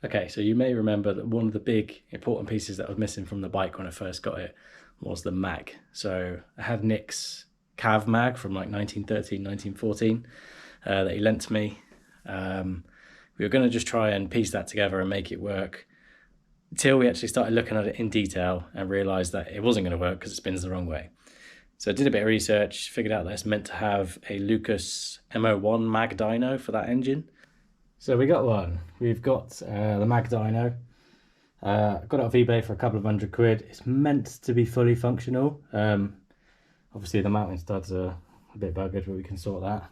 Okay, so you may remember that one of the big important pieces that was missing from the bike when I first got it was the mag. So I had Nick's Cav mag from like 1913, 1914 that he lent to me. We were going to just try and piece that together and make it work until we actually started looking at it in detail and realised that it wasn't going to work because it spins the wrong way. So I did a bit of research, figured out that it's meant to have a Lucas MO1 Mag-Dyno for that engine. So we got one. We've got the Mag-Dyno. Got it off eBay for a couple of £100. It's meant to be fully functional. Obviously the mounting studs are a bit buggered, but we can sort that.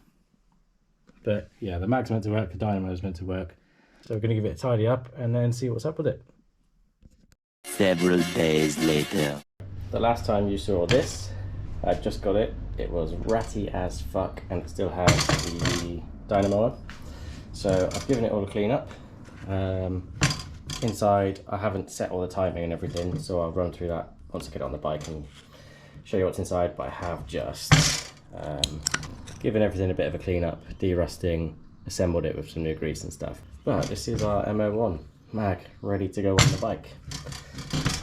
But yeah, the mag's meant to work, the dynamo is meant to work. So we're going to give it a tidy up and then see what's up with it. Several days later. The last time you saw this, I just got it. It was ratty as fuck and it still has the dynamo on. So I've given it all a clean up. Inside I haven't set all the timing and everything, so I'll run through that once I get it on the bike and show you what's inside, but I have just given everything a bit of a clean up, de-rusting, assembled it with some new grease and stuff. But this is our MO1 Mag ready to go on the bike.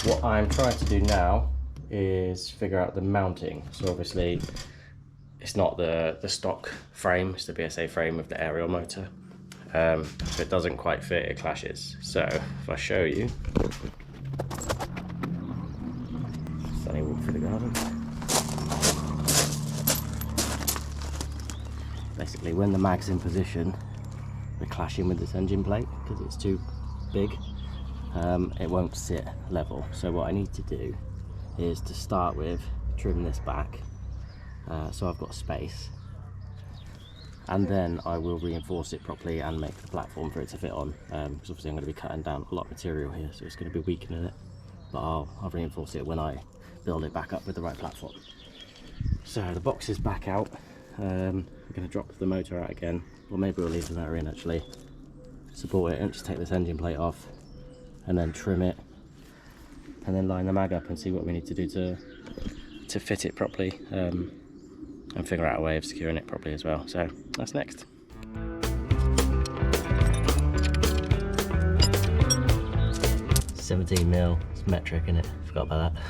What I'm trying to do now is figure out the mounting. So obviously it's not the stock frame, it's the BSA frame with the Ariel motor. If it doesn't quite fit, it clashes. So if I show you, sunny walk through the garden. Basically, when the mag's in position, we're clashing with this engine plate because it's too big. It won't sit level. So what I need to do is to start with trim this back, so I've got space. And then I will reinforce it properly and make the platform for it to fit on, because obviously I'm going to be cutting down a lot of material here, so it's going to be weakening it, but I'll reinforce it when I build it back up with the right platform. So the box is back out. I'm going to drop the motor out again, or maybe we'll leave the motor in actually, support it and just take this engine plate off and then trim it and then line the mag up and see what we need to do to fit it properly. And figure out a way of securing it properly as well. So that's next. $17mm, it's metric in it, forgot about that.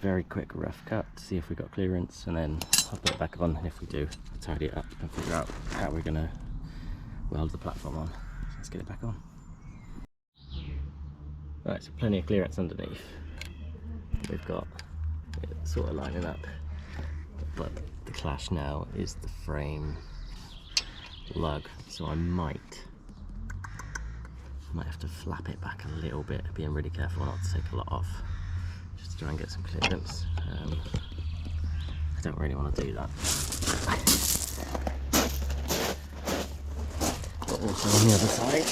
Very quick rough cut to see if we got clearance, and then I'll put it back on, and if we do, I'll tidy it up and figure out how we're going to weld the platform on. Let's get it back on. Right, so plenty of clearance underneath. We've got it sort of lining up, but the clash now is the frame lug, so I might have to flap it back a little bit, being really careful not to take a lot off, just to try and get some clearance. I don't really want to do that. But also on the other side,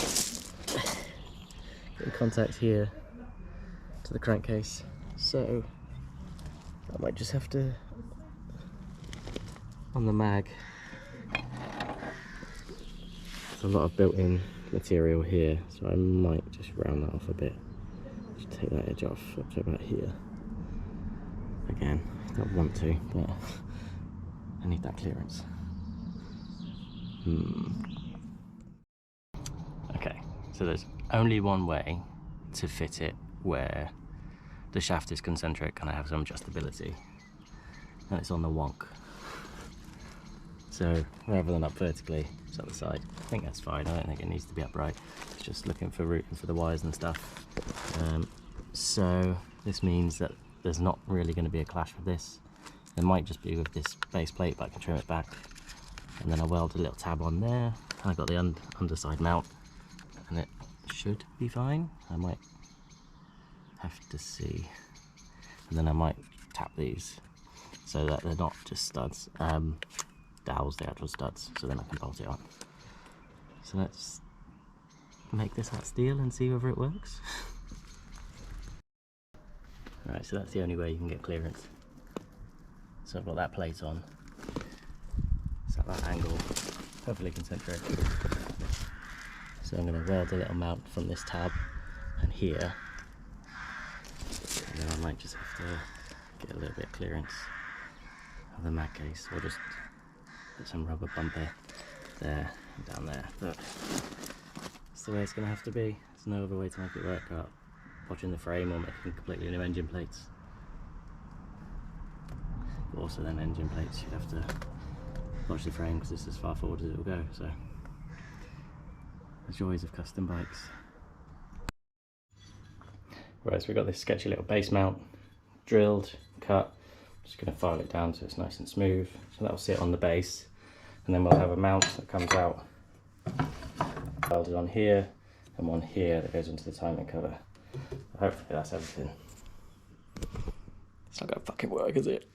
getting contact here to the crankcase, so I might just have to, on the mag, there's a lot of built-in material here, so I might just round that off a bit. Just take that edge off up to about here. Again, I don't want to, but I need that clearance. Okay, so there's only one way to fit it where the shaft is concentric and I have some adjustability, and it's on the wonk. So rather than up vertically, it's up the side. I think that's fine. I don't think it needs to be upright. It's just looking for routing for the wires and stuff. So this means that there's not really going to be a clash with this. There might just be with this base plate, but I can trim it back. and then I weld a little tab on there. I got the underside mount, and it should be fine. I might have to see, and then I might tap these so that they're not just studs, dowels, the actual studs, so then I can bolt it on. So let's make this out steel and see whether it works. Right, so that's the only way you can get clearance. So I've got that plate on. It's at that angle, perfectly concentric. So I'm going to weld a little mount from this tab and here. And then I might just have to get a little bit of clearance of the mag case, or just put some rubber bumper there and down there. But that's the way it's going to have to be. There's no other way to make it work out. Watching the frame or making completely new engine plates. Also then engine plates, you'd have to watch the frame because it's as far forward as it will go. So the joys of custom bikes. Right, so we've got this sketchy little base mount drilled, cut. Just going to file it down so it's nice and smooth. So that'll sit on the base, and then we'll have a mount that comes out welded on here, and one here that goes into the timing cover. Hopefully that's everything. It's not gonna fucking work, is it?